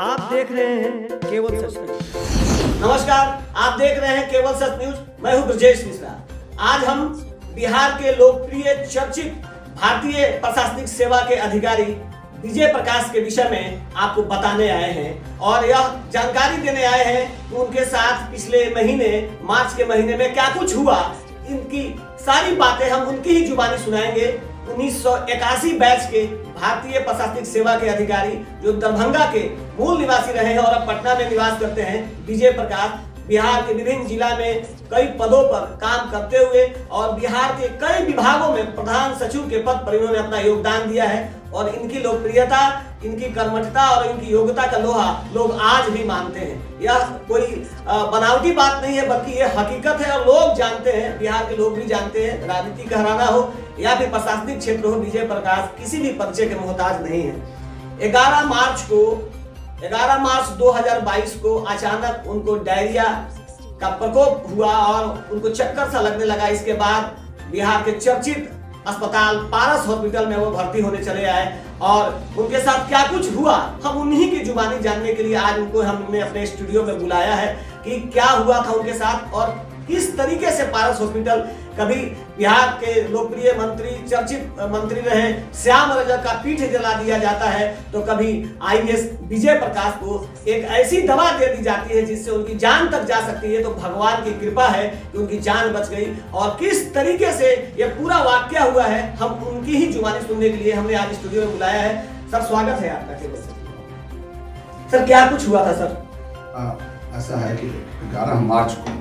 आप देख रहे हैं केवल सच न्यूज। नमस्कार, आप देख रहे हैं केवल सच न्यूज। मैं हूं ब्रजेश मिश्रा। आज हम बिहार के लोकप्रिय चर्चित भारतीय प्रशासनिक सेवा के अधिकारी विजय प्रकाश के विषय में आपको बताने आए हैं और यह जानकारी देने आए हैं कि उनके साथ पिछले महीने मार्च के महीने में क्या कुछ हुआ। इनकी सारी बातें हम उनकी ही जुबानी सुनाएंगे। 1981 बैच के भारतीय प्रशासनिक सेवा के अधिकारी जो दरभंगा के मूल निवासी रहे हैं और अब पटना में निवास करते हैं, विजय प्रकाश बिहार के विभिन्न जिला में कई पदों पर काम करते हुए और बिहार के कई विभागों में प्रधान सचिव के पद पर इन्होंने अपना योगदान दिया है और इनकी लोकप्रियता, इनकी कर्मठता और इनकी योग्यता का लोहा लोग आज भी मानते हैं। यह कोई बनावटी बात नहीं है, बल्कि यह हकीकत है और लोग जानते हैं, बिहार के लोग भी जानते हैं। राजनीतिक घराना हो या फिर प्रशासनिक क्षेत्र हो, विजय प्रकाश किसी भी परिचय के मोहताज नहीं है। 11 मार्च 2022 को अचानक उनको डायरिया का प्रकोप हुआ और उनको चक्कर सा लगने लगा। इसके बाद बिहार के चर्चित अस्पताल पारस हॉस्पिटल में वो भर्ती होने चले आए और उनके साथ क्या कुछ हुआ हम उन्हीं की जुबानी जानने के लिए आज उनको हमने अपने स्टूडियो में बुलाया है कि क्या हुआ था उनके साथ और किस तरीके से पारस हॉस्पिटल, कभी बिहार के लोकप्रिय मंत्री, चर्चित मंत्री रहे श्याम रजक का पीठ जला दिया जाता है, तो कभी आईएएस विजय प्रकाश को एक ऐसी दवा दे दी जाती है जिससे उनकी जान तक जा सकती है। तो भगवान की कृपा है कि उनकी जान बच गई और किस तरीके से ये पूरा वाकया हुआ है हम उनकी ही जुबानी सुनने के लिए हमने आज स्टूडियो में बुलाया है। सर, स्वागत है आपका केवल सर। क्या कुछ हुआ था सर? ऐसा है कि 11 मार्च को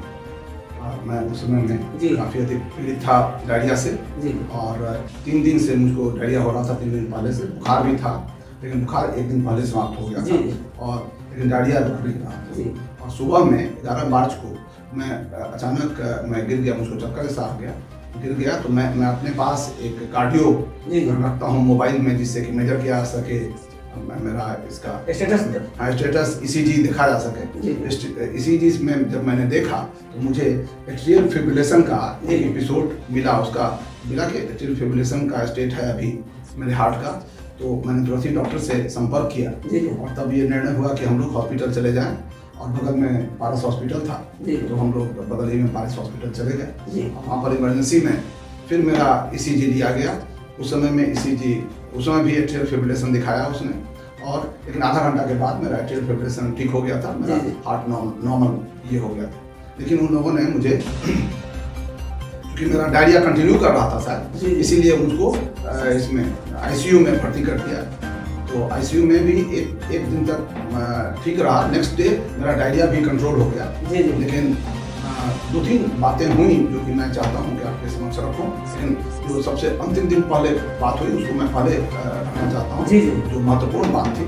मैं उस समय में काफी अधिक पीड़ित था डायरिया से और 3 दिन से मुझको डायरिया हो रहा था। 3 दिन पहले से बुखार भी था, लेकिन बुखार 1 दिन पहले समाप्त हो गया था और लेकिन डायरिया रुक नहीं रहा। और सुबह में 11 मार्च को मैं अचानक मैं गिर गया, मुझको चक्कर जैसा आ गया, गिर गया। तो मैं अपने पास एक कार्डियो रखता हूँ मोबाइल में, जिससे कि मेजर किया जा सके मेरा इसका स्टेटस ईसीजी देखा जा सके। ईसीजी में जब मैंने देखा तो मुझे एट्रियल फिब्रिलेशन का एक एपिसोड मिला, उसका मिला कि एट्रियल फिब्रिलेशन का स्टेट है अभी मेरे हार्ट का। तो मैंने तुरंत ही डॉक्टर से संपर्क किया और तब ये निर्णय हुआ कि हम लोग हॉस्पिटल चले जाएं और बगल में पारस हॉस्पिटल था तो हम लोग बगल ही में पारस हॉस्पिटल चले गए। वहाँ पर इमरजेंसी में फिर मेरा ईसीजी लिया गया। उस समय में ईसीजी, उस समय भी एट्रियल फिब्रिलेशन दिखाया उसने और लेकिन आधा घंटा के बाद मेरा एट्रियल फिब्रिलेशन ठीक हो गया था, मेरा हार्ट नॉर्मल ये हो गया था। लेकिन उन लोगों ने मुझे क्योंकि मेरा डायरिया कंटिन्यू कर रहा था शायद, इसीलिए मुझको इसमें आईसीयू में भर्ती कर दिया। तो आईसीयू में भी एक दिन तक ठीक रहा। नेक्स्ट डे मेरा डायरिया भी कंट्रोल हो गया। लेकिन 2-3 बातें हुई जो कि मैं चाहता हूँ कि आपके समक्ष रखूं। लेकिन जो सबसे अंतिम दिन पहले बात हुई उसको मैं पहले रखना चाहता हूँ। जो महत्वपूर्ण बात थी,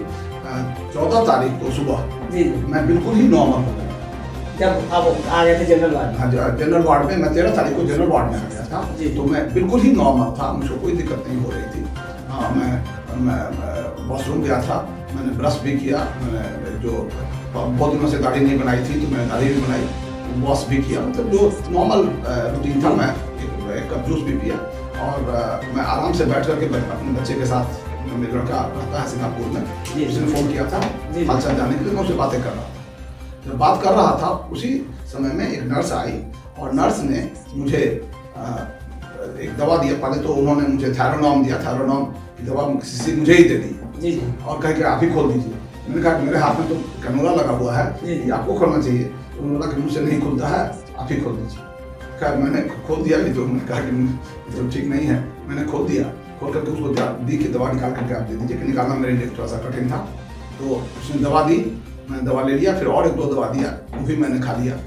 14 तारीख को सुबह मैं बिल्कुल ही नॉर्मल हो गया। जब आप आ गए थे जनरल वार्ड? हाँ, जनरल वार्ड में मैं 13 तारीख को जनरल वार्ड में आ गया था। तो मैं बिल्कुल ही नॉर्मल था, मुझको कोई दिक्कत नहीं हो रही थी। हाँ, मैं वॉशरूम गया था, मैंने ब्रश भी किया, मैंने जो बहुत दिनों से दाढ़ी नहीं बनाई थी तो मैंने दाढ़ी भी बनाई, वॉश भी किया, मतलब जो नॉर्मल रूटीन था। मैं एक कप जूस भी पिया और मैं आराम से बैठ करके अपने बच्चे के साथ, मेरा लड़का रहता है सिंगापुर में, उसने फ़ोन किया था हादसा जाने के लिए, मैं उससे बातें कर रहा था। जब बात कर रहा था उसी समय में एक नर्स आई और नर्स ने मुझे एक दवा दिया। पहले तो उन्होंने मुझे थायरोनॉम दिया, थायरोनॉम की दवा मुझे ही दे दी और कह के आप ही खोल दीजिए। मैंने कहा मेरे हाथ में तो कैनोला लगा हुआ है, ये आपको खोलना चाहिए। उन्होंने बोला कि मुझसे नहीं खुलता है, आप ही खोल दीजिए। खैर मैंने खोल दिया भी, तो उन्होंने कहा कि तो ठीक नहीं है। मैंने खोल दिया, खोल करके उसको दी कि दवा निकाल करके आप दे दीजिए, कि निकालना मेरे लिए थोड़ा सा कठिन था। तो उसने दवा दी, मैंने दवा ले लिया, फिर और 1-2 दवा दिया, वो भी मैंने खा लिया।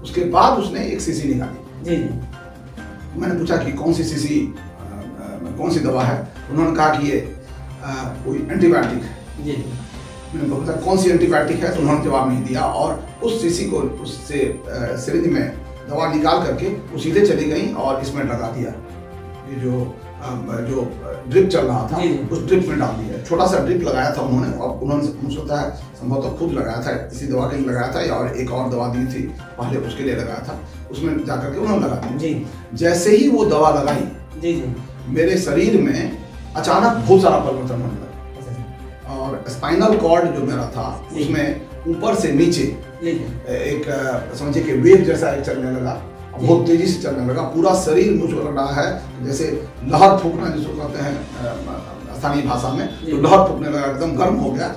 उसके बाद उसने एक शीशी निकाली। मैंने पूछा कि कौन सी शीशी, कौन सी दवा है? उन्होंने कहा कि ये कोई एंटीबायोटिक है। मैंने पूछा कौन सी एंटीबायोटिक है, तो उन्होंने जवाब नहीं दिया और उस शीशी को उससे सिरिंज में दवा निकाल करके वो सीधे चली गई और इसमें लगा दिया। ये जो ड्रिप चल रहा था उस ड्रिप में डाल दिया। छोटा सा ड्रिप लगाया था उन्होंने और उन्होंने मुझे लगता है संभवतः खुद लगाया था, इसी दवा के लिए लगाया था या और एक और दवा दी थी पहले उसके लिए लगाया था, उसमें जाकर के उन्होंने लगा दिया। जैसे ही वो दवा लगाई मेरे शरीर में अचानक बहुत सारा परिवर्तन होने लगा। और स्पाइनल कॉर्ड जो मेरा था उसमें ऊपर से नीचे एक समझिए कि वेव जैसा एक चलने लगा, बहुत तेजी से चलने लगा। पूरा शरीर मुझको लग रहा है जैसे लहर फूकना जिसको कहते हैं स्थानीय भाषा में, तो लहर फूकने लगा, एकदम गर्म हो गया।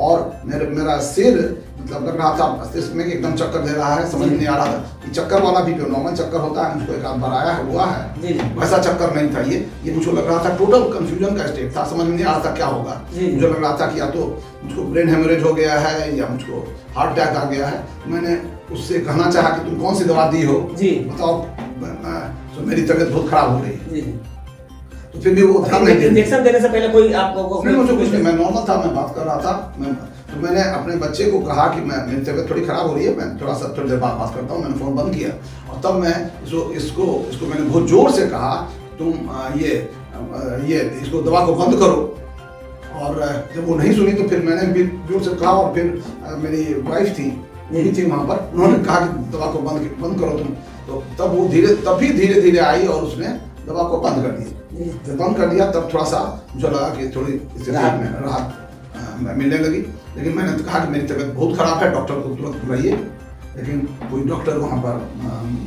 और मेरा सिर मतलब लग रहा था मस्तिष्क में कि एकदम चक्कर दे रहा है, समझ नहीं आ रहा था कि चक्कर वाला भी जो नॉर्मल चक्कर होता है मुझको एक आध बार आया हुआ है, वैसा चक्कर नहीं था ये मुझको लग रहा था टोटल कंफ्यूजन का स्टेट था, समझ में नहीं आ रहा था क्या होगा। मुझे लग रहा था कि या तो मुझको ब्रेन हेमरेज हो गया है या मुझको हार्ट अटैक आ गया है। मैंने उससे कहना चाहा कि तुम कौन सी दवा दी हो बताओ, तो मेरी तबीयत बहुत खराब हो रही है। तो फिर भी वो ध्यान नहीं दिया। इंजेक्शन देने से पहले कोई आपको नहीं, मुझे कुछ नहीं, मैं नॉर्मल था, मैं बात कर रहा था। तो मैंने अपने बच्चे को कहा कि मेरी तबीयत थोड़ी खराब हो रही है, मैं थोड़ी देर बाद बात करता हूँ। मैंने फ़ोन बंद किया और तब मैं इसको मैंने बहुत ज़ोर से कहा तुम ये इसको दवा को बंद करो। और जब वो नहीं सुनी तो फिर मैंने भी जोर से कहा और फिर मेरी वाइफ थी वहाँ पर, उन्होंने कहा कि दवा को बंद करो तुम। तो तब वो धीरे धीरे आई और उसने दवा को बंद कर दिया। जब बंद कर दिया तब थोड़ा सा मुझे लगा कि थोड़ी स्थिति में राहत मिलने लगी। लेकिन मैंने तो कहा कि मेरी तबीयत बहुत खराब है, डॉक्टर को तुरंत बुलाइए। लेकिन कोई डॉक्टर वहाँ पर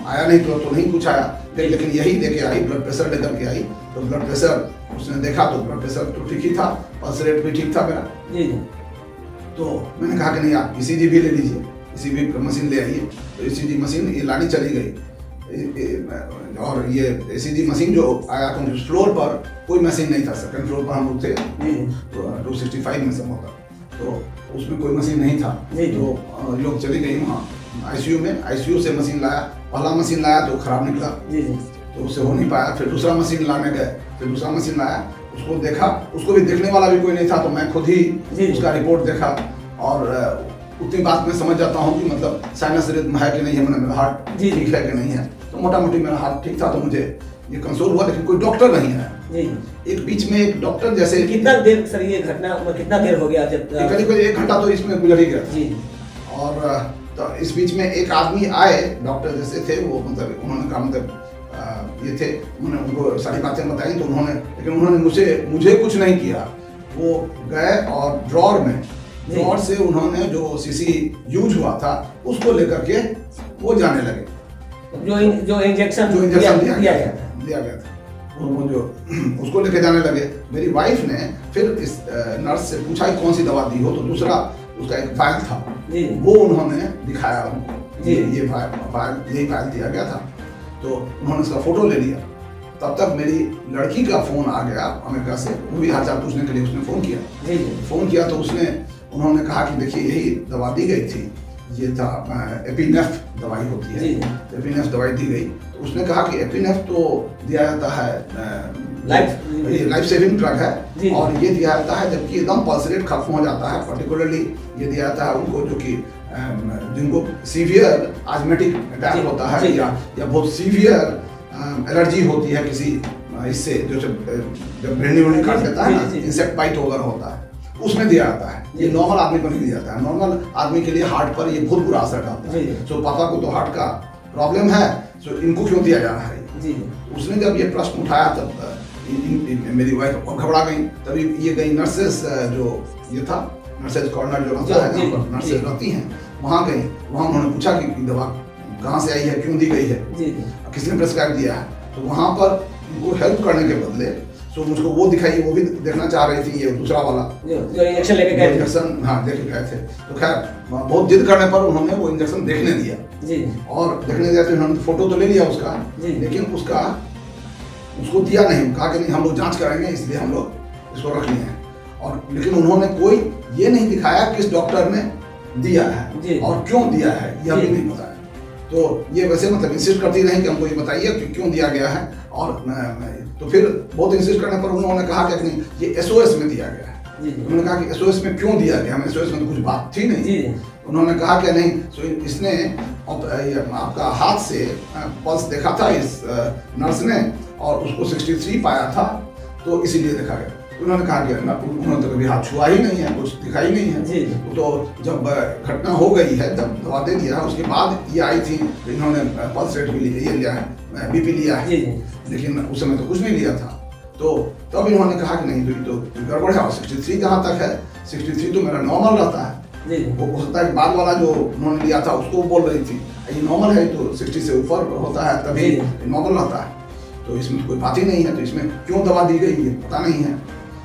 आया नहीं, तो नहीं कुछ आया। लेकिन यही लेके आई, ब्लड प्रेशर लेकर के आई। तो ब्लड प्रेशर उसने देखा तो ब्लड प्रेशर तो ठीक ही था, पल्स रेट भी ठीक था मेरा। तो मैंने कहा कि नहीं आप ECG भी ले लीजिए, ECG मशीन ले आइए। तो ECG मशीन ये लानी चली गई। और ये ECG मशीन जो आया तो फ्लोर पर कोई मशीन नहीं था, सेकंड फ्लोर पर हम लोग थे, तो 265 में संभवतः, तो उसमें कोई मशीन नहीं था। तो लोग चली गई वहाँ ICU में, ICU से मशीन लाया। पहला मशीन लाया तो खराब निकला, तो उससे हो नहीं पाया। फिर दूसरा मशीन लाने गए, फिर दूसरा मशीन लाया, उसको देखा, उसको भी देखने वाला भी कोई नहीं था। तो मैं खुद ही उसका रिपोर्ट देखा और उतनी बात मैं समझ जाता हूँ कि मतलब साइनस रिदम है कि नहीं है, मेरा हार्ट ठीक है कि नहीं है। तो मोटा मोटी मेरा हार्ट ठीक था, तो मुझे ये कंसोल हुआ। लेकिन कोई डॉक्टर नहीं है। एक बीच में एक डॉक्टर जैसे कितना देर सर ये घटना कितना देर हो गया? करीब 1 घंटा तो इसमें गुजर ही गया। और तो इस बीच में एक आदमी आए, डॉक्टर जैसे थे वो, मतलब उन्होंने कहा मतलब ये थे, उन्होंने उनको सारी बातें बताई। तो उन्होंने मुझे कुछ नहीं किया। वो गए और ड्रॉर से उन्होंने जो सीसी यूज हुआ था उसको लेकर के वो जाने लगे। जो इंजेक्शन दिया गया था वो जो उसको लेके जाने लगे। मेरी वाइफ ने फिर इस नर्स से पूछा कि कौन सी दवा दी हो। तो दूसरा उसका एक फाइल था, वो उन्होंने दिखाया उनको, ये फाइल यही फाइल दिया गया था। तो उन्होंने उसका फोटो ले लिया। तब तक मेरी लड़की का फोन आ गया अमेरिका से, वो भी हालचाल पूछने के लिए उसने फ़ोन किया। तो उन्होंने कहा कि देखिए यही दवा दी गई थी, ये था एपिनेफ दवाई होती है, एपिनेफ दवाई दी गई। तो उसने कहा कि एपिनेफ तो दिया जाता है, ये लाइफ सेविंग ड्रग है, और ये दिया जाता है जबकि एकदम पल्स रेट खत्म हो जाता है। पर्टिकुलरली ये दिया जाता है उनको जो कि जिनको सीवियर आजमेटिक अटैक होता है या बहुत सीवियर एलर्जी होती है किसी इससे, जो जब ब्रेनी काट देता है ना, इंसेक्ट बाइट वगैरह होता है, उसमें दिया जाता है। ये नॉर्मल आदमी को नहीं दिया जाता है। नॉर्मल आदमी के लिए हार्ट पर ये बहुत बुरा असर डालता है। सो पापा को तो हार्ट का प्रॉब्लम है, सो इनको क्यों दिया जा रहा है? उसने जब ये प्रश्न उठाया तब मेरी वाइफ घबरा गई। तभी ये गई नर्सेस, जो ये था नर्सेस कॉर्नर जो रहता है, नर्सेस रहती हैं, वहाँ गई। वहाँ उन्होंने पूछा कि दवा कहाँ से आई है, क्यों दी गई है, किसने प्रेस्क्राइब दिया है। तो वहाँ पर उनको हेल्प करने के बदले सो मुझको वो दिखाई, वो भी देखना चाह रही थी, ये दूसरा वाला जो इंजेक्शन लेके गए थे। इंजेक्शन हाँ लेके गए थे। तो खैर बहुत जिद करने पर उन्होंने वो इंजेक्शन देखने दिया। और देखने दिया तो उन्होंने फोटो तो ले लिया उसका, लेकिन उसको दिया नहीं। कहा कि नहीं हम लोग जांच करेंगे, इसलिए हम लोग इसको रख लिए हैं। और लेकिन उन्होंने कोई ये नहीं दिखाया किस डॉक्टर ने दिया है और क्यों दिया है, यह भी नहीं बताया। तो ये वैसे मतलब इंसिस्ट करती रही कि हमको ये बताइए कि क्यों दिया गया है। और तो फिर बहुत इंसिस्ट करने पर उन्होंने कहा कि नहीं ये SOS में दिया गया है। उन्होंने कहा कि SOS में क्यों दिया गया, हमें SOS में तो कुछ बात थी नहीं। उन्होंने कहा कि नहीं, सो इसने आपका हाथ से पल्स देखा था इस नर्स ने, और उसको 63 पाया था, तो इसीलिए देखा गया। उन्होंने कहा कि उन्होंने तो कभी हाथ छुआ ही नहीं है, कुछ दिखा ही नहीं है। तो जब घटना हो गई है, जब दवा दे दिया है, उसके बाद ये आई थी, इन्होंने पल्स रेट भी लिया है, BP लिया है, लेकिन उस समय तो कुछ नहीं लिया था। तो तब इन्होंने कहा कि नहीं तो गड़बड़ है। और 63 जहाँ तक है 63 तो मेरा नॉर्मल रहता है। वो हो सकता है कि बाद वाला जो उन्होंने लिया था उसको बोल रही थी ये नॉर्मल है, तो 60 से ऊपर होता है तभी नॉर्मल रहता है, तो इसमें कोई बात ही नहीं है। तो इसमें क्यों दवा दी गई ये पता नहीं है।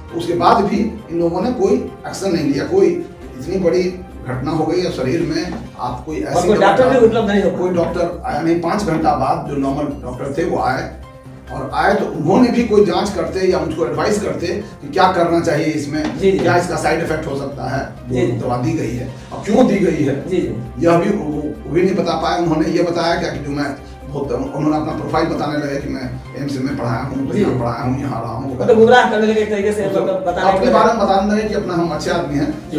तो उसके बाद भी इन लोगों ने कोई एक्शन नहीं लिया। कोई इतनी बड़ी घटना हो गई है शरीर में, आप कोई ऐसी डॉक्टर भी उपलब्ध नहीं हो, कोई डॉक्टर आया नहीं। 5 घंटा बाद जो नॉर्मल डॉक्टर थे वो आए, और आए तो उन्होंने भी कोई जांच करते या मुझको एडवाइस करते कि क्या करना चाहिए इसमें, क्या इसका साइड इफेक्ट हो सकता है। वो दवा दी गई है, और क्यों दी गई है यह भी वो भी नहीं बता पाए। उन्होंने ये बताया क्या कि जो मैं उन्होंने अपना प्रोफाइल बताने लगे कि मैं एम्स में पढ़ाया हूँ, तो यहाँ पढ़ाया हूँ, यहाँ रहा हूँ, तो गुमराह करने लगे एक तरीके से, अपने बारे में बताने लगे कि अपना हम अच्छे आदमी हैं, तो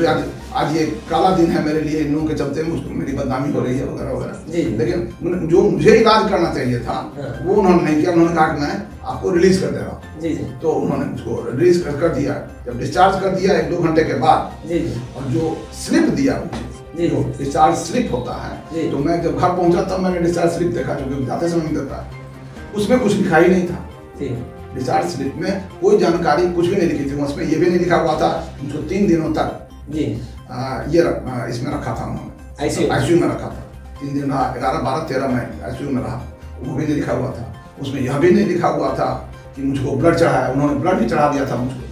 आज ये काला दिन है मेरे लिए, इन लोगों के चलते मुझको मेरी बदनामी हो रही है वगैरह वगैरह। लेकिन जो मुझे इलाज करना चाहिए था वो उन्होंने नहीं किया। उन्होंने कहा कि मैं आपको रिलीज कर दे रहा हूँ, तो उन्होंने मुझको रिलीज कर दिया। जब डिस्चार्ज कर दिया 1-2 घंटे के बाद, और जो स्लिप दिया मुझे, जो डिस्चार्ज स्लिप होता है, तो मैं जब घर पहुंचा तब मैंने डिस्चार्ज स्लिप देखा, जो जाते समय देता है, उसमें कुछ लिखा ही नहीं था। डिस्चार्ज स्लिप में कोई जानकारी कुछ भी नहीं लिखी थी। उसमें ये भी नहीं लिखा हुआ था मुझको 3 दिनों तक ये इसमें रखा था उन्होंने, आईसीयू में रखा था। 3 दिन रहा, 11, 12, 13 में आईसीयू में रहा, वो भी नहीं लिखा हुआ था। उसमें यह भी नहीं लिखा हुआ था कि मुझको ब्लड चढ़ाया। उन्होंने ब्लड भी चढ़ा दिया था मुझको,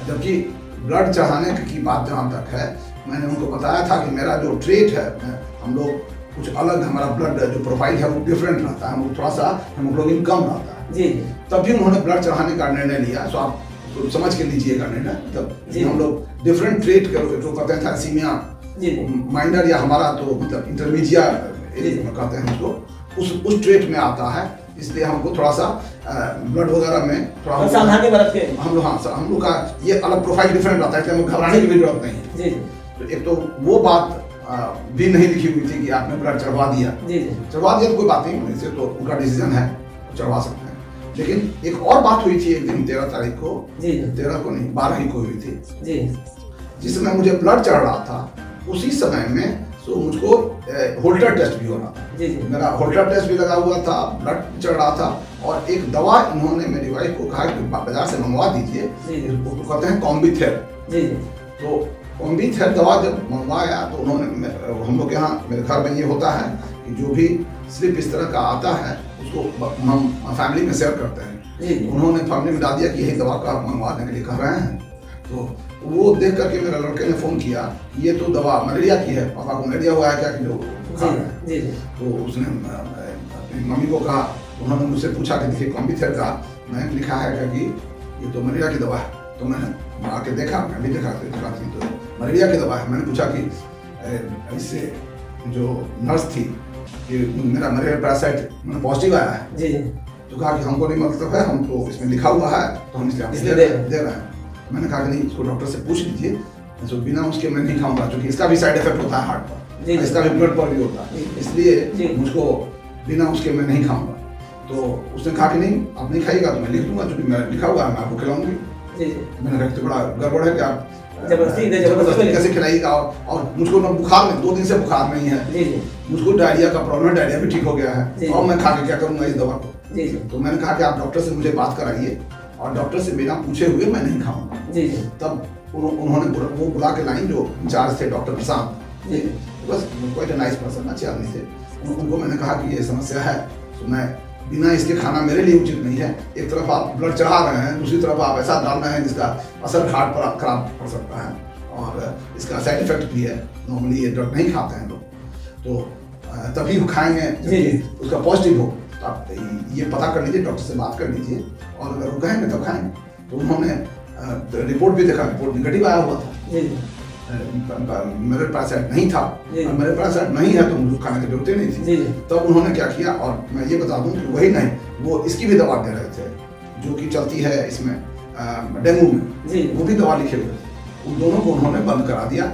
जबकि ब्लड चढ़ाने की बात जहाँ तक है, मैंने उनको बताया था कि मेरा जो ट्रेट है, हम लोग कुछ अलग, हमारा ब्लड जो प्रोफाइल है वो डिफरेंट रहता है, हम थोड़ा सा हेमोग्लोबिन कम रहता है। तब भी उन्होंने ब्लड चढ़ाने का निर्णय लिया। सो आप तो समझ के लीजिएगा निर्णय, मतलब हम लोग डिफरेंट ट्रेट जो कहते हैं थैलेसीमिया माइनर, या हमारा तो मतलब इंटरमीडिया कहते हैं उसको, उस ट्रेट में आता है। इसलिए हमको थोड़ा सा ब्लड वगैरह में थोड़ा सावधानी बरत के हम लोग का ये अलग प्रोफाइल डिफरेंट रहता है, इसलिए घबराने की भी जरूरत नहीं है। तो एक तो वो बात भी नहीं लिखी हुई थी कि आपने ब्लड चढ़वा दिया। चढ़वा दिया तो कोई बात नहीं, होने से तो उनका डिसीजन है, चढ़वा सकते हैं। लेकिन एक और बात हुई थी एक दिन 13 तारीख को, 13 को नहीं 12 ही को हुई थी, जिस समय मुझे ब्लड चढ़ रहा था उसी समय में तो मुझको होल्टर टेस्ट भी हो रहा था। मेरा होल्टर टेस्ट भी लगा हुआ था, ब्लड चढ़ रहा था, और एक दवा इन्होंने मेरी वाइफ को कहा कि बाजार से मंगवा दीजिए, उसको कहते हैं कॉम्बिथेर। तो कॉम्बिथेर दवा जब मंगवाया तो उन्होंने, हम लोग यहाँ मेरे घर में ये होता है कि जो भी स्लिप इस तरह का आता है उसको हम फैमिली में शेयर करते हैं। उन्होंने फैमिली में डाल दिया कि यही दवा का मंगवाने के लिए कह रहे हैं। तो वो देख करके मेरे लड़के ने फोन किया, ये तो दवा मलेरिया की है, पापा को मलेरिया हुआ है क्या कि जो खा रहे हैं। तो उसने अपनी मम्मी को कहा, उन्होंने मुझसे पूछा कि देखिए कॉम्बिथेर का मैंने लिखा है क्या कि ये तो मलेरिया की दवा है। तो मैंने आके देखा, मैं भी देखा तो मलेरिया की दवा है। मैंने पूछा कि इससे जो नर्स थी कि मेरा मलेरिया पैरासाइट पॉजिटिव आया है, तो कहा कि हमको नहीं मतलब है, हम तो इसमें लिखा हुआ है तो हम इसलिए दे रहे हैं। मैंने कहा कि नहीं, इसको डॉक्टर से पूछ लीजिए, तो बिना उसके मैं नहीं खाऊंगा, क्योंकि इसका भी साइड इफेक्ट होता है हार्ट पर, इसका भी ब्लड पर भी होता है, इसलिए मुझको बिना उसके मैं नहीं खाऊंगा। तो उसने कहा कि नहीं आप नहीं खाइएगा तो मैं लिख दूंगा, क्योंकि मैं लिखा हुआ है, मैं आपको खिलाऊंगी। मैंने कहा तो बड़ा गड़बड़ है कि आप जबरदस्ती कैसे खिलाइएगा, और मुझको ना बुखार में 2 दिन से बुखार नहीं है, मुझको डायरिया का प्रॉब्लम है, डायरिया भी ठीक हो गया है, और मैं खा के क्या करूंगा इस दवा को। तो मैंने कहा कि आप डॉक्टर से मुझे बात कराइए, और डॉक्टर से बिना पूछे हुए मैं नहीं खाऊंगा। तब उन्होंने वो बुला के लाइन जो इंचार्ज थे डॉक्टर प्रशांत, बस क्वाइट अ नाइस पर्सन, अच्छे आदमी थे। उनको मैंने कहा कि ये समस्या है, तो मैं बिना इसके खाना मेरे लिए उचित नहीं है। एक तरफ आप ब्लड चढ़ा रहे हैं, दूसरी तरफ आप ऐसा डाल रहे हैं जिसका असर हार्ट पर खराब पड़ सकता है, और इसका साइड इफेक्ट भी है। नॉर्मली ये ड्रग नहीं खाते हैं लोग, तो तभी वो खाएंगे जब उसका पॉजिटिव हो। तो आप ये पता कर लीजिए, डॉक्टर से बात कर लीजिए, और अगर वो कहेंगे तब खाएंगे। तो उन्होंने रिपोर्ट भी देखा, रिपोर्ट निगेटिव आया हुआ था, मेरे पैरासाइट नहीं था, और मेरे पैरासाइट नहीं है तो मुझे खाने की जरूरत ही नहीं थी। तब उन्होंने क्या किया, और मैं ये बता दूं कि वही नहीं, वो इसकी भी दवा दे रहे थे जो कि चलती है इसमें डेंगू में, वो भी दवा लिखे हुए थे। उन दोनों को उन्होंने बंद करा दिया,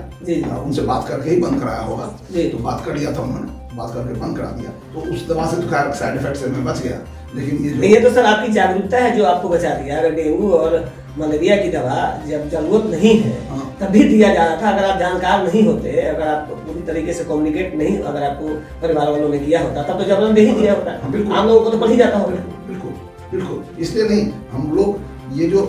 उनसे बात करके ही बंद कराया होगा, तो बात कर लिया था उन्होंने, बात करके बंद करा दिया। तो उस दवा से तो खैर साइड इफेक्ट से मैं बच गया, लेकिन ये तो सर आपकी जागरूकता है जो आपको बचा दिया। अगर डेंगू और मलेरिया की दवा जब जरूरत नहीं है तभी दिया जा रहा था, अगर आप जानकार नहीं होते, अगर आप पूरी तरीके से कम्युनिकेट नहीं, अगर आपको परिवार वालों ने किया होता तब तो जबरन नहीं दिया होता, आम लोगों को तो पड़ ही जाता होगा। बिल्कुल बिल्कुल, इसलिए नहीं, हम लोग ये जो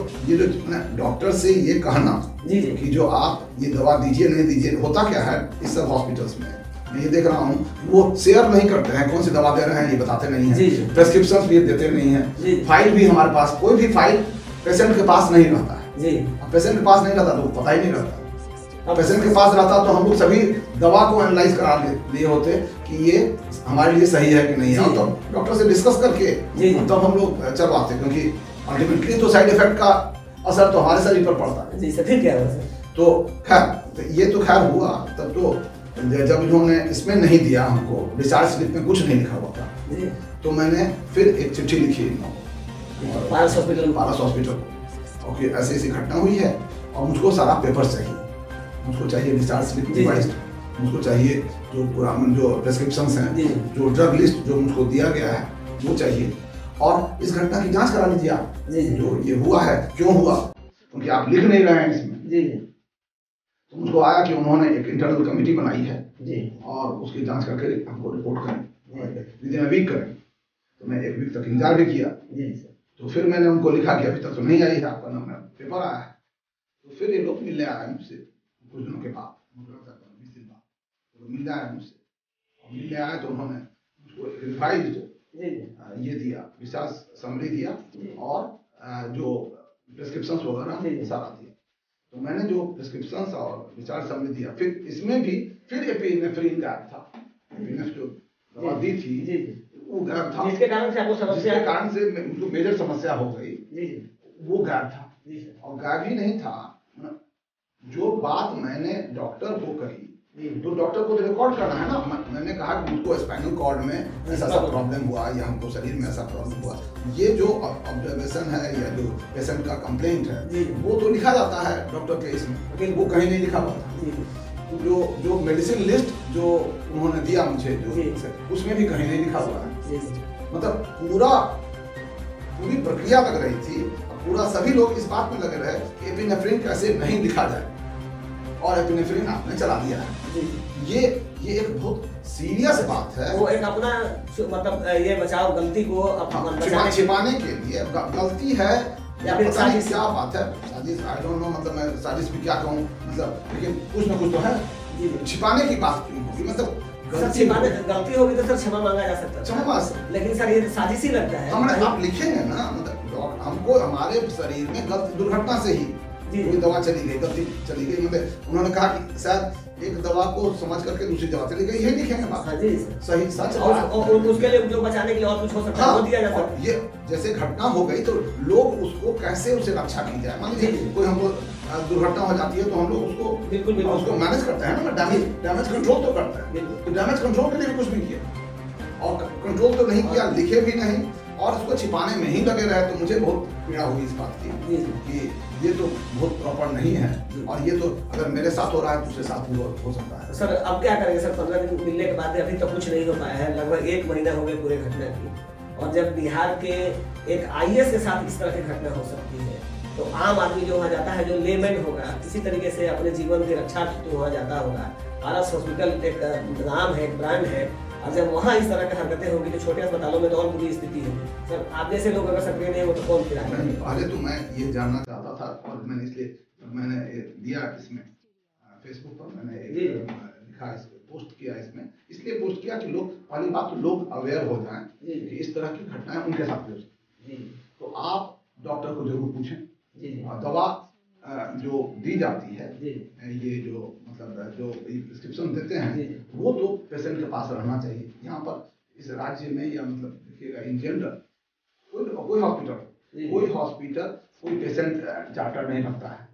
डॉक्टर से ये कहना कि जो आप ये दवा दीजिए नहीं दीजिए, होता क्या है इस सब हॉस्पिटल्स में मैं ये देख रहा हूँ, वो शेयर नहीं करते हैं कौन सी दवा दे रहे हैं, ये बताते नहीं हैं, प्रेस्क्रिप्शन भी देते नहीं हैं, फाइल भी हमारे पास, कोई भी फाइल पेशेंट के पास नहीं रहता है। पेशेंट के पास नहीं रहता तो पता ही नहीं रहता। पेशेंट के पास रहता तो हम लोग सभी दवा को एनालाइज करा लिए होते कि ये हमारे लिए सही है कि नहीं है, तो डॉक्टर से डिस्कस करके तब हम लोग चलवाते, क्योंकि अल्टीमेटली तो साइड इफेक्ट का असर तो हमारे शरीर पर पड़ता है। जी सर, फिर क्या हुआ सर? तो खैर ये तो खैर हुआ, तब तो जब इन्होंने इसमें नहीं दिया हमको, डिस्चार्ज स्लिप में कुछ नहीं लिखा हुआ था, तो मैंने फिर एक चिट्ठी लिखी पारस हॉस्पिटल को, ओके ऐसी ऐसी घटना हुई है और मुझको सारा पेपर चाहिए, मुझको चाहिए डिस्चार्ज स्लिप रिवाइज्ड, मुझको चाहिए जो पुराने जो प्रेस्क्रिप्शंस हैं, जो ड्रग लिस्ट जो मुझको दिया गया है वो चाहिए, और इस घटना की जांच करा लीजिए आप, जो ये हुआ है क्यों हुआ, क्योंकि आप लिख नहीं रहे हैं इसमें। तो मुझको आया कि उन्होंने एक इंटरनल कमेटी बनाई है और उसकी जांच करके हमको रिपोर्ट करें, विदिन वीक करें। तो मैं एक वीक तक इंतजार भी किया, तो फिर मैंने उनको लिखा कि अभी तक तो नहीं आई है आपका नंबर, पेपर आया है। तो फिर ये लोग मिलने आए मुझसे कुछ दिनों के बाद, 20 दिन बाद तो मिलने आए मुझसे, और मिलने आए तो उन्होंने मुझको रिवाइज्ड ये दिया, डिस्चार्ज समरी दिया और जो प्रेस्क्रिप्शंस वगैरह सारा दिया। तो मैंने जो प्रेस्क्रिप्शंस और डिस्चार्ज समरी दिया, फिर इसमें भी फिर एपिनेफ्रिन गायब था, एपिनेफ जो दवा दी थी वो गायब था, जिसके कारण से आपको समस्या, जिसके कारण से मुझको मेजर समस्या हो गई, वो गायब था। और गायब ही नहीं था, जो बात मैंने डॉक्टर को कही तो डॉक्टर को रिकॉर्ड करना है ना, मैंने कहा कि मुझको स्पाइनल कॉर्ड में ऐसा प्रॉब्लम हुआ या हमको शरीर में ऐसा प्रॉब्लम हुआ, ये जो ऑब्जर्वेशन है या जो पेशेंट का कंप्लेंट है वो तो लिखा जाता है डॉक्टर के इसमें, लेकिन वो कहीं नहीं लिखा हुआ था। जो मेडिसिन लिस्ट जो उन्होंने दिया मुझे, जो उसमें भी कहीं नहीं लिखा हुआ है। मतलब पूरी प्रक्रिया लग रही थी, पूरा सभी लोग इस बात में लगे रहे कि एपिनेफ्रिन कैसे नहीं लिखा जाए, और एपिनेफ्रिन आपने चला दिया है। ये एक बहुत सीरियस बात है। वो एक अपना मतलब ये बचाव गलती को छिपाने के लिए गलती है या फिर साजिश, क्या बात है साजिश, आई डोंट नो, मतलब मैं साजिश भी क्या कहूँ, मतलब लेकिन कुछ ना कुछ तो है, छिपाने की बात क्यों होगी, मतलब गलती होगी तो सर क्षमा मांगा जा सकता है, क्षमा, लेकिन सर ये साजिश ही लगता है। हमने आप लिखेंगे ना, मतलब हमको हमारे शरीर में गलती दुर्घटना से ही कोई दवा चली गई, गलती चली गई, मतलब उन्होंने कहा कि शायद एक दवा को समझ करके दूसरी दवा चली गई, यही लिखेंगे बात। सही सच, और उसके लिए जो बचाने के लिए और कुछ हो सकता है वो दिया जाता है। ये जैसे घटना हो गई तो लोग उसको कैसे उसे रक्षा की जाए, मान लीजिए कोई हमको दुर्घटना हो जाती है तो हम लोग उसको बिल्कुल उसको मैनेज करते हैं ना, डैमेज कंट्रोल तो करते हैं, तो डैमेज कंट्रोल के लिए कुछ नहीं किया, और कंट्रोल तो नहीं किया, लिखे भी नहीं, और उसको छिपाने में ही लगे रहे। तो मुझे बहुत पीड़ा हुई इस बात की कि ये तो बहुत प्रॉपर नहीं है, और ये तो अगर मेरे साथ हो रहा है दूसरे साथ भी हो सकता है। सर अब क्या करेंगे सर, 15 दिन मिलने के बाद अभी तक कुछ नहीं हो पाया है, लगभग 1 महीना हो गया पूरे घटना की, और जब बिहार के एक IAS के साथ इस तरह की घटना हो सकती है तो आम आदमी जो वहाँ जाता है, जो लेमैन होगा, किसी तरीके से अपने जीवन की रक्षा तो वहाँ जाता होगा। पारस हॉस्पिटल एक नाम है, एक ब्रांड है, और जब वहाँ इस तरह की हरकतें होगी तो छोटे अस्पतालों में तो और बुरी स्थिति होगी। सर आप जैसे लोग अगर सक्रिय नहीं हो तो कौन फिर आएगा? पहले तो मैं ये जानना चाहता था, और मैंने इसलिए मैंने दिया इसमें फेसबुक पर, मैंने लिखा, पोस्ट किया इसमें, इसलिए पोस्ट किया कि लोग, पहली बात तो लोग अवेयर हो जाएं कि इस तरह की घटनाएं उनके साथ भी हो सकती हैं। तो आप डॉक्टर को जरूर पूछें, और दवा जो दी जाती है, ये जो मतलब जो प्रिस्क्रिप्शन देते हैं वो तो पेशेंट के पास रहना चाहिए। यहाँ पर इस राज्य में, या मतलब देखिएगा इन जनरल कोई हॉस्पिटल कोई पेशेंट चार्टर नहीं रखता है,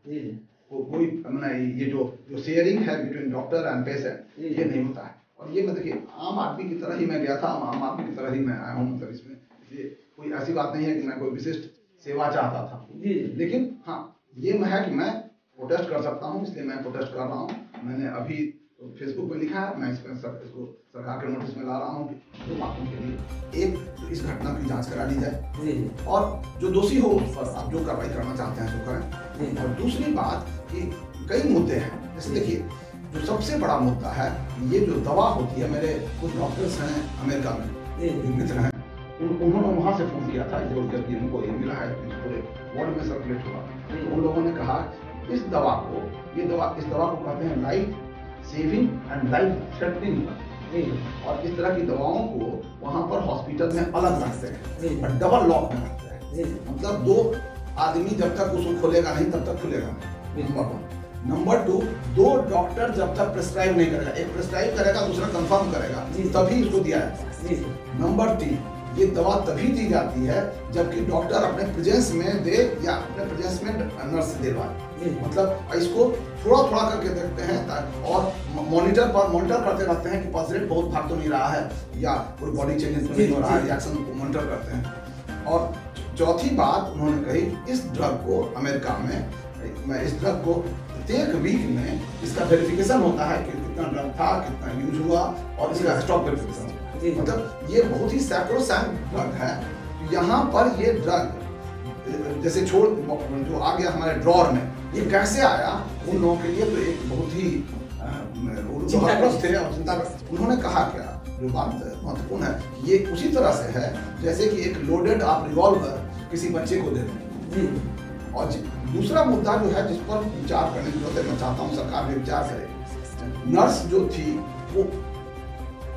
कोई मैंने ये जो शेयरिंग है बिटवीन डॉक्टर एंड पेशेंट ये नहीं होता है। और ये मैं देखिए आम आदमी की तरह ही मैं गया था, आम आदमी की तरह ही मैं आया हूँ, मतलब इसमें ये कोई ऐसी बात नहीं है कि मैं कोई विशिष्ट सेवा चाहता था, लेकिन हाँ ये मैं है कि मैं प्रोटेस्ट कर सकता हूँ, इसलिए मैं प्रोटेस्ट कर रहा हूँ। मैंने अभी तो फेसबुक पे लिखा है, मैं इसको सरकार के नोटिस में ला रहा हूँ कि 2 बातों के लिए, एक तो इस घटना की जांच करा ली जाए, और जो दोषी हो उस पर आप जो कार्रवाई करना चाहते हैं सो करें। और दूसरी बात कि कई मुद्दे हैं, जैसे देखिए जो सबसे बड़ा मुद्दा है, ये जो दवा होती है, मेरे कुछ डॉक्टर्स हैं अमेरिका में, मित्र हैं, उन्होंने वहाँ से फोन किया था जबकि उनको ये मिला है पूरे वर्ल्ड में सर्कुलेट हुआ। तो उन लोगों ने कहा इस दवा को कहते हैं life saving and life threatening, और इस तरह की दवाओं को वहाँ पर हॉस्पिटल में अलग रखते हैं और डबल लॉक में रखते हैं। मतलब दो आदमी जब तक उसको खोलेगा नहीं तब तक खुलेगा नहीं, नंबर 1। नंबर 2, दो डॉक्टर जब तक प्रिस्क्राइब नहीं करेगा, एक प्रिस्क्राइब करेगा दूसरा कंफर्म करेगा, तभी इसको दिया जाता है। नंबर 3, ये दवा तभी दी जाती है जबकि डॉक्टर अपने प्रेजेंस में दे या अपने प्रेजेंस में नर्स दिलवाए। मतलब इसको थोड़ा थोड़ा करके देखते हैं और मॉनिटर करते रहते हैं कि पल्स रेट बहुत भाग तो नहीं रहा है या कोई बॉडी चेंजेस तो नहीं हो रहा है, रिएक्शन को मॉनिटर करते हैं। और चौथी बात उन्होंने कही इस ड्रग को अमेरिका में इस ड्रग को प्रत्येक वीक में इसका वेरिफिकेशन होता है कि कितना ड्रग था, कितना यूज हुआ और इसका स्टॉक वेरिफिकेशन। मतलब ये बहुत ही सैक्रोसैंक्ट ड्रग है। यहाँ पर ये ड्रग जैसे जो आ गया हमारे ड्रॉर में, ये कैसे आया उन लोगों के लिए तो एक बहुत ही थे और चिंता। उन्होंने कहा क्या, जो बात महत्वपूर्ण है, ये उसी तरह से है जैसे कि एक लोडेड आप रिवॉल्वर किसी बच्चे को दे दें। और दूसरा मुद्दा जो है जिस पर विचार करने की जरूरत है, मैं चाहता हूँ सरकार भी विचार करे। नर्स जो थी वो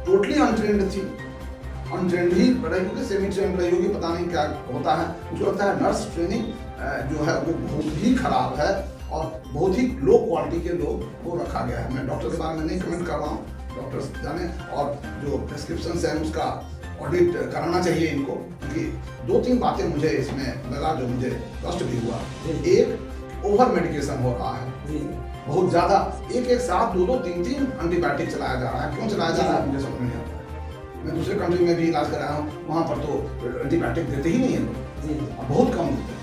टोटली अनट्रेंड थी, अनट्रेंड ही रही होगी, सेमी ट्रेंड रही होगी, पता नहीं क्या होता है। मुझे लगता है नर्स ट्रेनिंग जो है वो बहुत ही खराब है और बहुत ही लो क्वालिटी के लोग को रखा गया है। मैं डॉक्टर के बारे में नहीं कमेंट कर रहा हूँ, डॉक्टर्स जाने, और जो प्रेस्क्रिप्शन है उसका ऑडिट कराना चाहिए इनको, क्योंकि 2-3 बातें मुझे इसमें लगा जो मुझे कष्ट भी हुआ। एक, ओवर मेडिकेशन हो रहा है बहुत ज्यादा, एक साथ 2-2, 3-3 एंटीबायोटिक चलाया जा रहा है। क्यों चलाया जा रहा है मुझे समझ नहीं आता। मैं दूसरे कंट्री में भी इलाज कराया हूँ, वहाँ पर तो एंटीबायोटिक देते ही नहीं है लोग, बहुत कम देते हैं।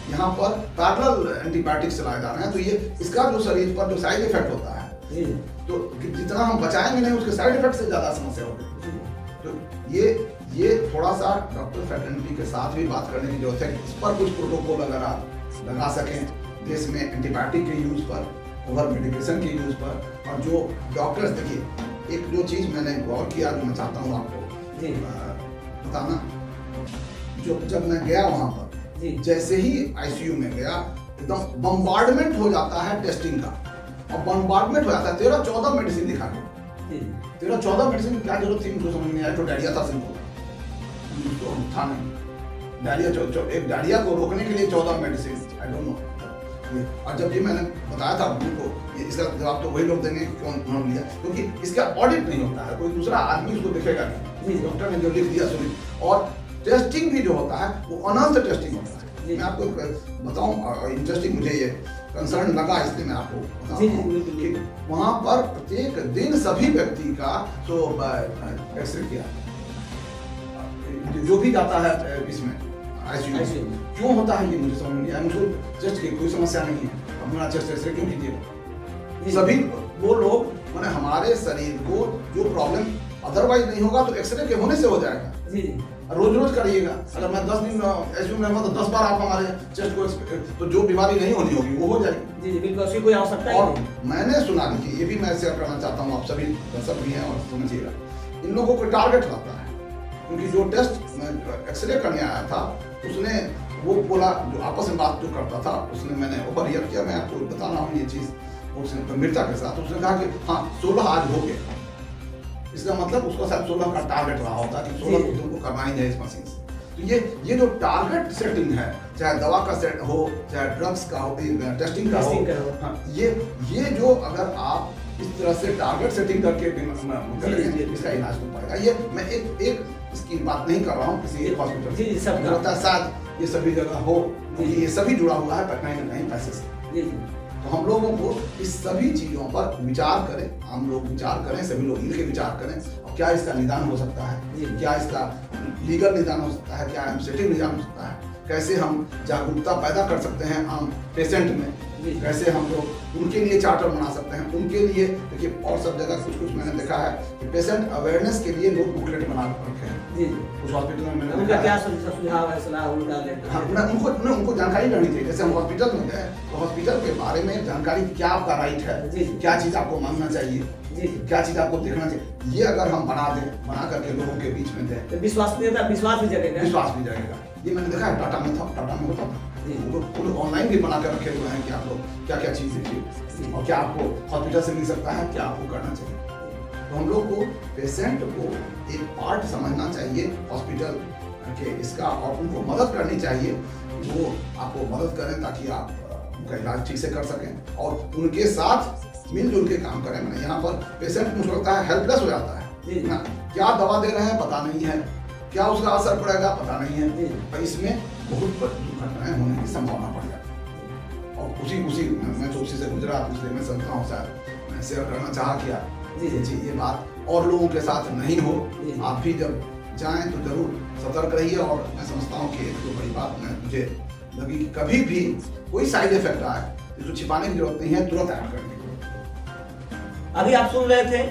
यहाँ पर पैरेलल एंटीबायोटिक चलाए जा रहे हैं, तो ये इसका जो शरीर पर जो साइड इफेक्ट होता है, तो जितना हम बचाएंगे नहीं उसके साइड इफेक्ट से ज्यादा समस्या होगी। तो ये थोड़ा सा डॉक्टर फैटर्निटी के साथ भी बात करने की जरूरत है, इस पर कुछ प्रोटोकॉल अगर आप लगा सकें देश में एंटीबायोटिक के यूज पर, ओवर मेडिकेशन के यूज पर। और जो डॉक्टर्स, देखिए एक जो चीज मैंने गौर किया जो मैं चाहता हूँ आपको बताना, जो जब मैं गया वहाँ पर, जैसे ही आईसीयू में गया एकदम बम्बार्डमेंट हो जाता है टेस्टिंग का, और बम्बार्डमेंट हो जाता है 13-14 मेडिसिन दिखा के। 13-14 मेडिसिन क्या जरूरत थी मुझे समझ नहीं आया। तो डायरिया था सिंपल, तो था नहीं डायरिया, एक डायरिया को रोकने के लिए 14 मेडिसिन, आई डोंट नो। और जब ये मैंने बताया था उनको, इसका जवाब तो वही लोग देंगे क्यों उन्होंने लिया, क्योंकि इसका ऑडिट नहीं होता है, कोई दूसरा आदमी उसको देखेगा नहीं, डॉक्टर ने जो लिख दिया सुनिए। और टेस्टिंग भी जो होता है वो अनंत टेस्टिंग होता है। मैं आपको बताऊं, इंटरेस्टिंग मुझे ये कंसर्न लगा, इसलिए मैं आपको बता रहा हूं कि वहाँ पर प्रत्येक दिन सभी व्यक्ति का जो एक्सरे किया जो भी जाता है इसमें आईसीयू में, क्यों होता है ये मुझे समझ नहीं आया। मुझे चेस्ट की कोई समस्या नहीं है, अपना चेस्ट एक्सरे क्यों कीजिए। सभी वो लोग मैंने हमारे शरीर को जो प्रॉब्लम अदरवाइज नहीं होगा तो एक्सरे के होने से हो जाएगा। रोज रोज करिएगा, अगर मैं 10 दिन आईसीयू में रहूंगा तो 10 बार आप हमारे चेस्ट को, तो जो बीमारी नहीं होनी होगी वो हो जाएगी। जी बिल्कुल, उसकी कोई आवश्यकता नहीं। और मैंने सुना, देखिए ये भी मैं शेयर करना चाहता हूँ, आप सभी दर्शक भी हैं और समझिएगा, इन लोगों को टारगेट रहता है, क्योंकि जो टेस्ट एक्सरे करने आया था उसने वो बोला, जो आपस में बात जो करता था उसने, मैंने ओवर हियर किया, मैं आपको बता रहा हूँ ये चीज़ उसने गंभीरता के साथ, उसने कहा कि हाँ 16 आज हो गया, इसका मतलब उसका शायद 16 का टारगेट रहा होता है कि 16 को तुमको करना ही है इस मशीन से। तो ये जो टारगेट सेटिंग है, चाहे दवा का सेट हो, चाहे ड्रग्स का हो, टेस्टिंग का हो, हाँ, ये जो अगर आप इस तरह से टारगेट सेटिंग करके करेंगे इसका इलाज हो पाएगा। ये मैं एक इसकी बात नहीं कर रहा हूँ किसी एक हॉस्पिटल होता है, शायद ये सभी जगह हो, क्योंकि ये सभी जुड़ा हुआ है कहीं ना कहीं पैसे से। तो हम लोगों को इस सभी चीज़ों पर विचार करें, हम लोग विचार करें, सभी लोग मिलकर विचार करें, और क्या इसका निदान हो सकता है, क्या इसका लीगल निदान हो सकता है, क्या एडमिनिस्ट्रेटिव निदान हो सकता है, कैसे हम जागरूकता पैदा कर सकते हैं आम पेशेंट में कैसे हम लोग उनके लिए चार्टर बना सकते हैं, उनके लिए देखिए। और सब जगह कुछ कुछ मैंने देखा है कि पेशेंट अवेयरनेस के लिए लोग बुकलेट बना रखे हैं जी। कुछ हॉस्पिटल में मैंने उनका क्या सुझाव है, सलाह उनका लेते हैं? हाँ, उनको जानकारी रहनी चाहिए। जैसे हम हॉस्पिटल में गए तो हॉस्पिटल के बारे में जानकारी, क्या आपका राइट है, क्या चीज़ आपको मांगना चाहिए, क्या चीज़ आपको देखना चाहिए, ये अगर हम बना करके लोगों के बीच में दें तो विश्वास भी जगेगा। ये मैंने देखा है, टाटा में होता था। वो ऑनलाइन भी बना कर रखे हुए हैं कि आप लोग क्या क्या चीज़ देखिए और क्या आपको हॉस्पिटल से मिल सकता है, क्या आपको करना चाहिए। तो हम लोग को पेशेंट को एक पार्ट समझना चाहिए हॉस्पिटल के इसका, और उनको मदद करनी चाहिए। वो आपको मदद करें ताकि आप उनका इलाज ठीक से कर सकें और उनके साथ मिलजुल के काम करें। मैंने यहाँ पर पेशेंट मुझे लगता है हेल्पलेस हो जाता है ना, क्या दवा दे रहे हैं पता नहीं है, क्या उसका असर पड़ेगा पता नहीं है, तो इसमें बहुत बड़ी दुर्घटनाएं होने की संभावना बढ़ जाती है। और उसी मैं तो उसी से गुजरा, इसलिए मैं समझता हूँ शायद मैं शेयर करना चाहा किया जी ये बात और लोगों के साथ नहीं हो। आप भी जब जाएं तो जरूर सतर्क रहिए। और मैं समझता हूँ कि जो बड़ी बात मुझे लगी कि कभी भी कोई साइड इफेक्ट आए इसको छिपाने की जरूरत नहीं है, तुरंत ऐड करने की जरूरत। अभी आप सुन रहे थे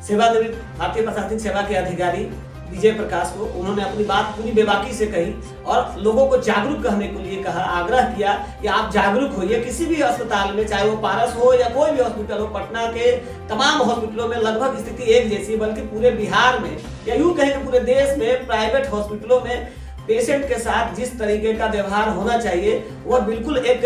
सेवानिवृत्त भारतीय प्रशासनिक सेवा के अधिकारी विजय प्रकाश को। उन्होंने अपनी बात पूरी बेबाकी से कही और लोगों को जागरूक करने के लिए कहा, आग्रह किया कि आप जागरूक होइए। किसी भी अस्पताल में, चाहे वो पारस हो या कोई भी हॉस्पिटल हो, पटना के तमाम हॉस्पिटलों में लगभग स्थिति एक जैसी, बल्कि पूरे बिहार में या यूं कहें पूरे देश में प्राइवेट हॉस्पिटलों में पेशेंट के साथ जिस तरीके का व्यवहार होना चाहिए वह बिल्कुल एक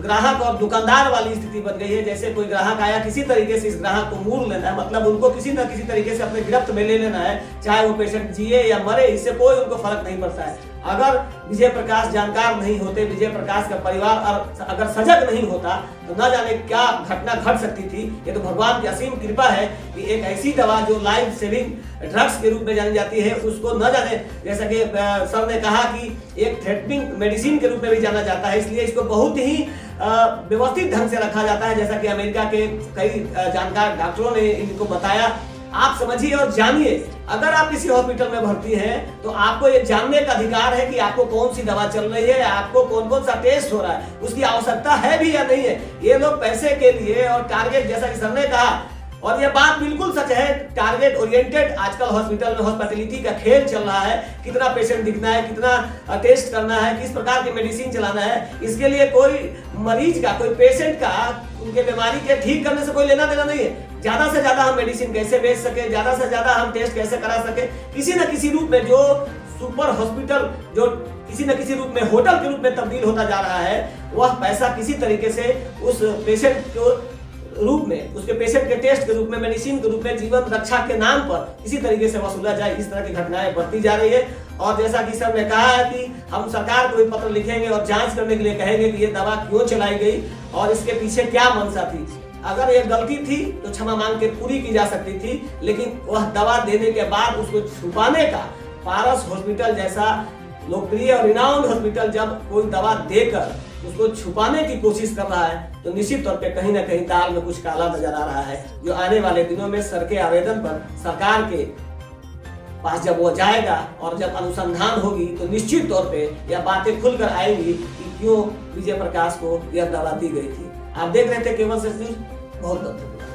ग्राहक और दुकानदार वाली स्थिति बन गई है। जैसे कोई ग्राहक आया, किसी तरीके से इस ग्राहक को मूड़ लेना है, मतलब उनको किसी न किसी तरीके से अपने गिरफ्त में ले लेना है, चाहे वो पेशेंट जिए या मरे, इससे कोई उनको फर्क नहीं पड़ता है। अगर विजय प्रकाश जानकार नहीं होते, विजय प्रकाश का परिवार अगर सजग नहीं होता तो न जाने क्या घटना घट सकती थी। ये तो भगवान की असीम कृपा है कि एक ऐसी दवा जो लाइफ सेविंग ड्रग्स के रूप में जानी जाती है, उसको न जाने, जैसा कि सर ने कहा कि एक थ्रेटनिंग मेडिसिन के रूप में भी जाना जाता है, इसलिए इसको बहुत ही व्यवस्थित ढंग से रखा जाता है। जैसा कि अमेरिका के कई जानकार डॉक्टरों ने इनको बताया। आप समझिए और जानिए, अगर आप किसी हॉस्पिटल में भर्ती हैं तो आपको ये जानने का अधिकार है कि आपको कौन सी दवा चल रही है, आपको कौन कौन सा टेस्ट हो रहा है, उसकी आवश्यकता है भी या नहीं है। ये लोग पैसे के लिए और टारगेट, जैसा कि सर ने कहा, और ये बात बिल्कुल सच है, टारगेट ओरिएंटेड आजकल हॉस्पिटल में हॉस्पिटैलिटी का खेल चल रहा है। कितना पेशेंट दिखना है, कितना टेस्ट करना है, किस प्रकार की मेडिसिन चलाना है, इसके लिए कोई मरीज का, कोई पेशेंट का उनके बीमारी के ठीक करने से कोई लेना देना नहीं है। ज्यादा से ज्यादा हम मेडिसिन कैसे बेच सके, ज्यादा से ज्यादा हम टेस्ट कैसे करा सके, किसी न किसी रूप में जो सुपर हॉस्पिटल जो किसी न किसी रूप में होटल के रूप में तब्दील होता जा रहा है, वह पैसा किसी तरीके से उस पेशेंट को रूप में, उसके पेशेंट के टेस्ट के रूप में, मेडिसिन के रूप में, जीवन रक्षा के नाम पर इसी तरीके से वसूला जाए। इस तरह की घटनाएं बढ़ती जा रही है। और जैसा कि सर ने कहा है कि हम सरकार को भी पत्र लिखेंगे और जांच करने के लिए कहेंगे कि ये दवा क्यों चलाई गई और इसके पीछे क्या मंशा थी। अगर ये गलती थी तो क्षमा मांग के पूरी की जा सकती थी, लेकिन वह दवा देने के बाद उसको छुपाने का, पारस हॉस्पिटल जैसा लोकप्रिय और रिनाउंड हॉस्पिटल जब कोई दवा देकर उसको छुपाने की कोशिश कर रहा है तो निश्चित तौर पे कहीं ना कहीं दाल में कुछ काला नजर आ रहा है, जो आने वाले दिनों में सर के आवेदन पर सरकार के पास जब वो जाएगा और जब अनुसंधान होगी तो निश्चित तौर पे यह बातें खुलकर आएंगी कि क्यों विजय प्रकाश को यह दवा दी गई थी। आप देख रहे थे केवल न्यूज। बहुत बहुत धन्यवाद।